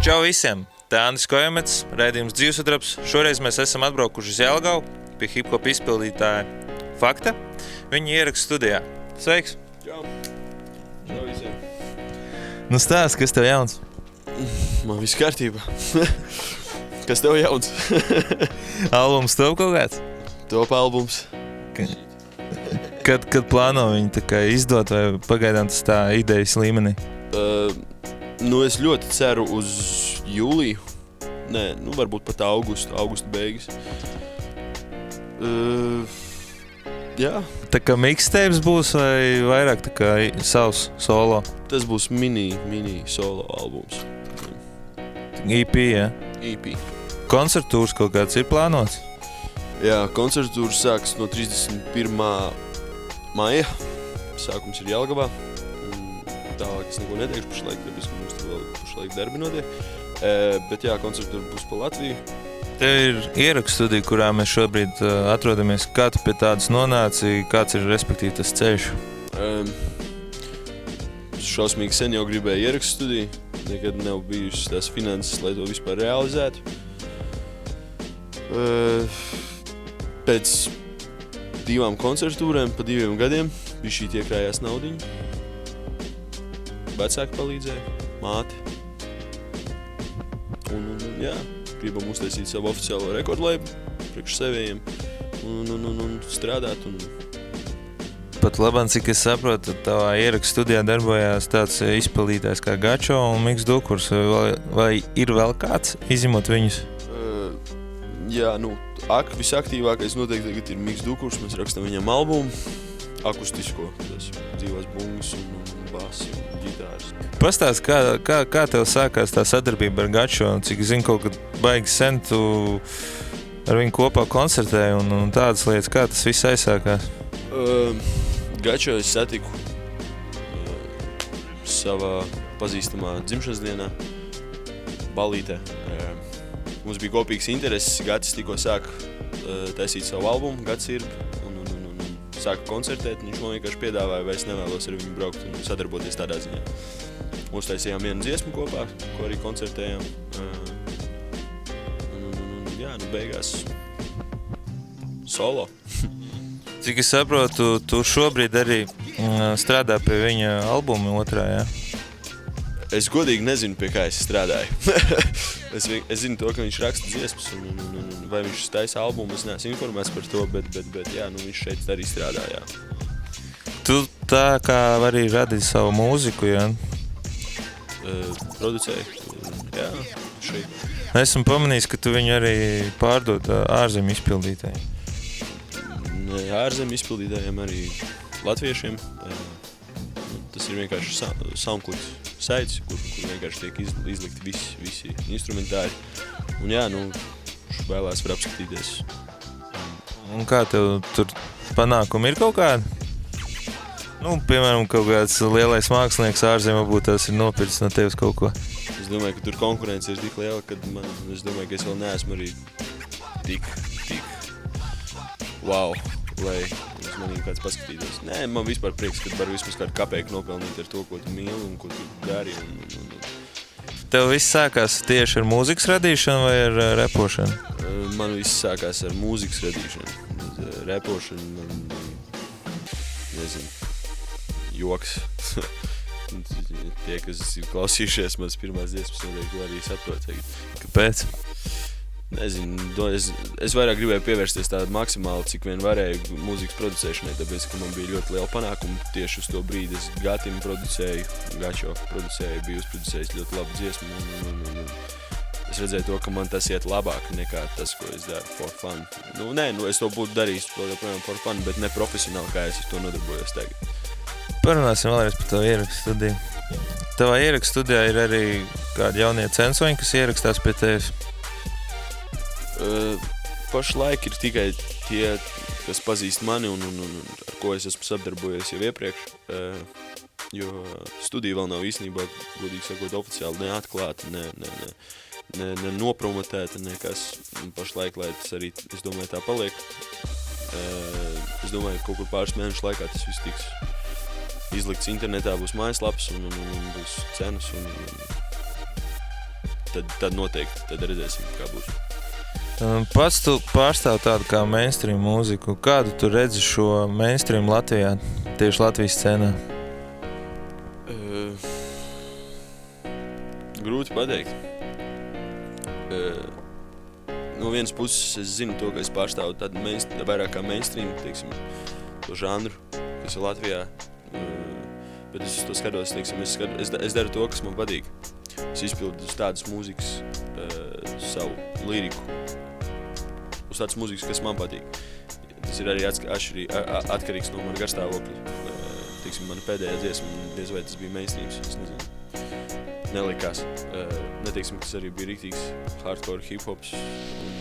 Čau visiem! Tā Andris Kojamets, raidījums Dzīvesudrabs. Šoreiz mēs esam atbraukuši uz Jelgavu pie hip-hop izpildītāja Fakta. Viņa ieraksta studijā. Sveiks! Čau! Čau visiem! Nu stāsti, kas tev jauns? Man viss kārtībā. Kas tev jauns? Albums top kaut kāds? Top albums. Kad plāno viņu tā kā izdot vai pagaidām tas tā idejas līmenī? Es ļoti ceru uz jūliju. Nē, varbūt pat augusta beigas. Jā. Tā kā mixtapes būs vai vairāk tā kā savs solo? Tas būs mini solo albums. EP, jā? EP. Koncertūrs kaut kāds ir plānots? Jā, koncertūrs sāks no 31. maija. Sākums ir Jelgavā. Tālāk es neko neteikšu pašlaik, tāpēc, ka mums vēl pašlaik darbi notiek. Bet jā, koncertūra būs pa Latviju. Tev ir ierakstu studija, kurā mēs šobrīd atrodamies. Kā tu pie tādas nonāci? Kāds ir respektīvi tas ceļš? Šausmīgi sen jau gribēju ierakstu studiju. Nekad nav bijušas tās finanses, lai to vispār realizētu. Pēc 2 koncertūrēm, pa 2 gadiem, bišķī iekrājās naudiņa. Vecāki palīdzēja, māte. Un jā, gribam uztaisīt savu oficiālo rekordlaibu priekš sevējiem un strādāt. Pat labāk, cik es saprotu, tavā ierakstu studijā darbojās tāds izpildītājs kā Gačo un Miks Dukurs. Vai ir vēl kāds, izņemot viņus? Jā, visaktīvākais noteikti tagad ir Miks Dukurs. Mēs rakstam viņam albumu, akustisko, tas dzīvās bungas un basi un ģitāras. Pastāst, kā tev sākās tā sadarbība ar Gačo? Cik zinu, kaut kad baigi sen tu ar viņu kopā koncertēji un tādas lietas. Kā tas viss aizsākās? Gačo es satiku savā pazīstamā dzimšanas dienā, ballītē. Mums bija kopīgs intereses. Gatis tikko sāka taisīt savu albumu, Gats ir, un sāka koncertēt. Viņš man vienkārši piedāvāja, vai es nevēlos ar viņu braukt un sadarboties tādā ziņā. Uztaisījām vienu dziesmu kopā, ko arī koncertējām. Beigās solo. Cik es saprotu, tu šobrīd arī strādā pie viņa albuma otrā, jā? Es godīgi nezinu, pie kā es strādāju. Es zinu to, ka viņš raksta dziesmas, un vai viņš taisa albumu, es neesmu informēts par to, bet jā, viņš šeit arī strādā, jā. Tu tā kā arī radi savu mūziku, jā? Producēju, jā, šeit. Esmu pamanījis, ka tu viņu arī pārdod ārzemju izpildītājiem. Ārzemju izpildītājiem arī latviešiem. Tas ir vienkārši SoundCloud saits, kur vienkārši tiek izlikti visi instrumentāri. Un jā, vēlās var apskatīties. Un kā tev tur panākumi ir kaut kādi? Piemēram, kaut kāds lielais mākslinieks ārzemē būtu tas ir nopircis no tevis kaut ko. Es domāju, ka tur konkurence ir tik liela, ka es domāju, ka es vēl neesmu arī tik wow, lai uz manīm kāds paskatītos. Nē, man vispār prieks, ka varu vismaz kādu kapeiku nopelnīt ar to, ko tu mīli un ko tu dari. Tev viss sākās tieši ar mūzikas radīšanu vai ar repošanu? Man viss sākās ar mūzikas radīšanu. Repošanu man, nezinu, joks. Tie, kas ir klausījušies manas pirmās dziesmas, noteikti arī saprot. Kāpēc? Nezinu, es vairāk gribēju pievērsties tādu maksimāli, cik vien varēju mūzikas producēšanai, tāpēc, ka man bija ļoti liela panākuma tieši uz to brīdi. Es Gatim producēju, Gačo producēju, biju uzproducējis ļoti labu dziesmu, un es redzēju to, ka man tas iet labāk nekā tas, ko es daru for fun. Es to būtu darījis joprojām for fun, bet ne profesionāli, kā es to nodarbojos tagad. Parunāsim vēlreiz par tavu ierakstu studiju. Tavā ierakstu studijā ir arī kādi jaunie censoņi, kas ierakstās pie tevis? Pašlaik ir tikai tie, kas pazīst mani un ar ko es esmu sadarbojies jau iepriekš, jo studija vēl nav īstenībā, godīgi sakot, oficiāli neatklāta, ne nopromotēta, nekas. Pašlaik, lai tas arī, es domāju, tā paliek. Es domāju, ka kaut kur pāris mēnešu laikā tas viss tiks izlikts internetā, būs mājaslaps un būs cenas un tad noteikti, tad redzēsim, kā būs. Pats tu pārstāv tādu kā mainstream mūziku. Kādu tu redzi šo mainstream Latvijā, tieši Latvijas scenā? Grūti pateikt. No vienas puses es zinu to, ka es pārstāvu tādu vairāk kā mainstream, teiksim, to žanru, kas ir Latvijā. Bet es uz to skatos, teiksim, es daru to, kas man patīk. Es izpildu uz tādas mūzikas savu liriku. Uz tādas mūzikas, kas man patīk. Tas ir arī atkarīgs no mana garstāvokļa. Teiksim, mana pēdējā dziesma, diez vai tas bija mainstreams, es nezinu. Nelikās. Neteiksim, tas arī bija riktīgs hardcore hip-hops un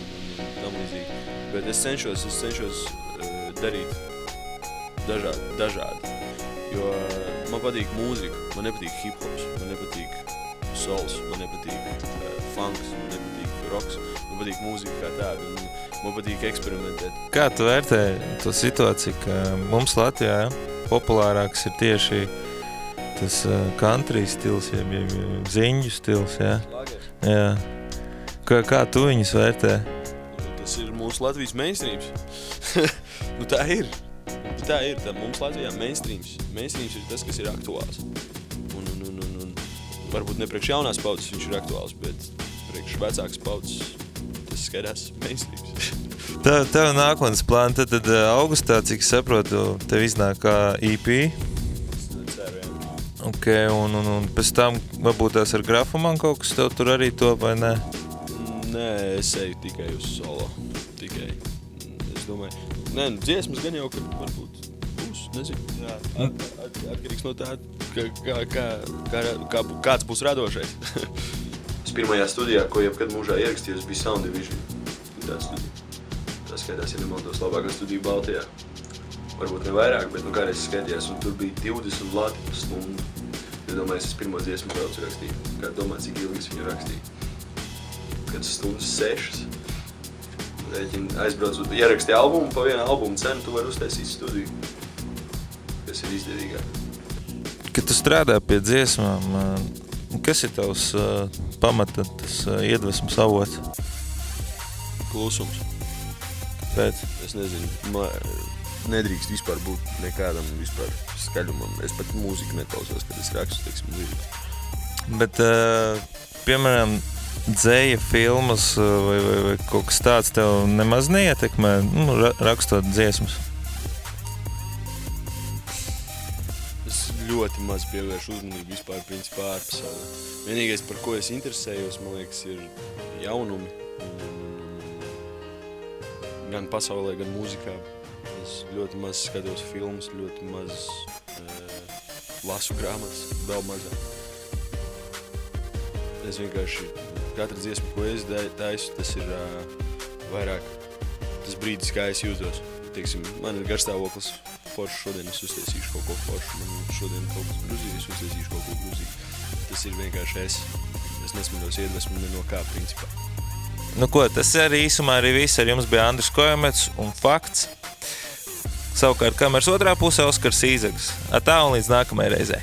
tam līdzīgi. Bet es cenšos darīt dažādi. Jo man patīk mūzika, man nepatīk hip-hops, man nepatīk souls, man nepatīk funks, man nepatīk rocks, man patīk mūzika kā tāda, un man patīk eksperimentēt. Kā tu vērtē to situāciju, ka mums Latvijā populārāks ir tieši tas country stils, jeb ziņģu stils, jā? Jā. Kā tu viņus vērtē? Tas ir mūsu Latvijas mainstreams. Nu tā ir. Tā ir, mums Latvijā mainstreams. Mainstreams ir tas, kas ir aktuāls. Un varbūt ne priekš jaunās paudzes viņš ir aktuāls, bet priekš vecākas paudzes tas skatās mainstreams. Tev nākotnes plāni, tad augustā, cik saprotu, tev iznāk kā EP. Ceru, jā. Ok, un pēc tam varbūt tās ar Grafoman kaut kas tev tur arī to, vai ne? Nē, es eju tikai uz solo. Tikai. Es domāju, dziesmas gan jau, ka varbūt būs, nezinu. Jā, atkarīgs no tā, kāds būs radošais. Es pirmajā studijā, ko jebkad mūžā ierakstījos, bija Sound Division. Tā studija. Tā skaitās, ja nemaldos, labākā studija Baltijā. Varbūt ne vairāk, bet kādreiz skaitījās, un tur bija 20 lati pa stundu. Iedomājies, es pirmo dziesmu braucu rakstīju. Kā domā, cik ilgi viņu rakstīju? Kad stundas 6. Aizbraucu, ierakstīja albumu, pa vienu albumu cenu, tu vari uztaisīt studiju, kas ir izdevīgāk. Kad tu strādā pie dziesmām, kas ir tavs pamata, tas iedvesmas avots? Klusums. Kāpēc? Es nezinu, nedrīkst vispār būt nekādam vispār skaļumam. Es pat mūziku neklausos, kad es rakstu, teiksim, līdzi. Bet, piemēram, dzēja filmas vai kaut kas tāds tev nemaz neietekmē, rakstot dziesmas? Es ļoti maz pievēršu uzmanību vispār principā ārpasaulē. Vienīgais, par ko es interesējos, man liekas, ir jaunumi. Gan pasaulē, gan mūzikā. Es ļoti maz skatos filmas, ļoti maz lasu grāmatas, vēl mazāk. Es vienkārši katra dziesma, ko es taisu, tas ir vairāk tas brīdis, kā es jūtos. Teiksim, man ir garstāvoklis foršs, šodien es uztaisīšu kaut ko foršu, man šodien kaut kas gruzīgi, es uztaisīšu kaut ko gruzīgi. Tas ir vienkārši es. Es nesmeļos iedvesmu ne no kā, principā. Nu ko, tas arī īsumā arī viss. Ar jums bija Andris Kojamets un Fakts. Savukārt kameras otrā pusē Oskars Īzags. Atā un līdz nākamajai reizei.